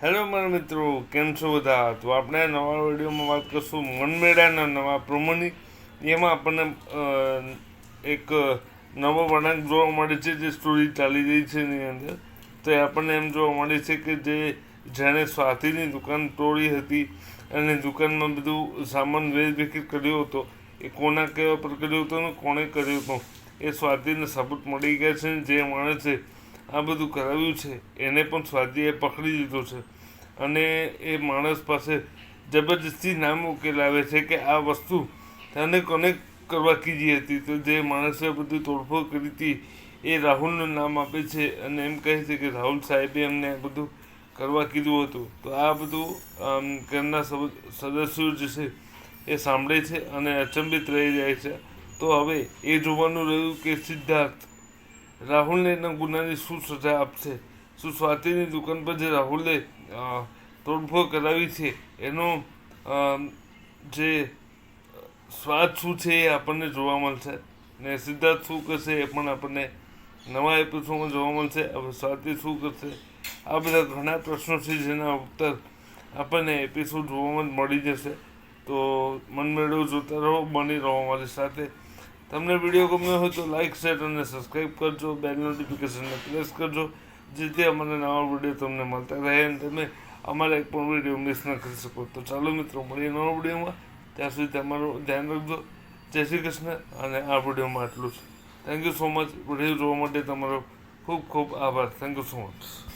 Hello મારા મિત્રો, કેમ છો બધા? તો આપણે નવા વિડીયોમાં વાત કરશું મનમેળાના નવા પ્રોમોની. એમાં આપણને એક નવો વળાંક જોવા મળે છે, જે સ્ટોરી ચાલી રહી છે એની અંદર. તો એ આપણને એમ જોવા મળે છે કે જેણે સ્વાતિની દુકાન તોડી હતી અને દુકાનમાં બધું સામાન વેચબેચ કર્યો હતો, એ કોના કહેવા પર કર્યો હતો ને કોણે કર્યો હતો એ સ્વાતિને સાબુત મળી ગયા છે. જે માણસે આ બધું કરાવ્યું છે એને પણ સ્વાતિએ પકડી લીધો છે અને એ માણસ પાસે જબરજસ્તી નામ ઉકેલાવે છે કે આ વસ્તુ તને કોને કરવા કીધી હતી. તો જે માણસે બધું તોડફોડ કરી હતી એ રાહુલનું નામ આપે છે અને એમ કહે છે કે રાહુલ સાહેબે એમને બધું કરવા કીધું હતું. તો આ બધું ઘરના સદસ્યો જે છે એ સાંભળે છે અને અચંબિત રહી જાય છે. તો હવે એ જોવાનું રહ્યું કે સિદ્ધાર્થ રાહુલને એના ગુનાની શું સજા આપશે. શું સ્વાતિની દુકાન પર જે રાહુલે તોડફોડ કરાવી છે એનો જે સ્વાદ શું છે એ આપણને જોવા મળશે ને સિદ્ધાર્થ શું કરશે એ પણ આપણને નવા એપિસોડમાં જોવા મળશે. હવે સ્વાતિ શું કરશે, આ બધા ઘણા પ્રશ્નો છે જેના ઉત્તર આપણને એપિસોડ જોવામાં જ મળી જશે. તો મનમેળો જોતા રહો, બની રહો અમારી સાથે. તમને વિડીયો ગમ્યો હોય તો લાઇક, શેર અને સબસ્ક્રાઈબ કરજો. બેલ નોટિફિકેશનને પ્રેસ કરજો, જેથી અમારા નવા વિડીયો તમને મળતા રહે અને તમે અમારા એક પણ વિડીયો મિસ ન કરી શકો. તો ચાલો મિત્રો, મળીએ નવા વિડીયોમાં. ત્યાં સુધી તમારું ધ્યાન રાખજો. જય શ્રી કૃષ્ણ. અને આ વિડીયોમાં આટલું છે. Thank you so much. Video જોવા માટે તમારો ખૂબ ખૂબ આભાર. Thank you so much.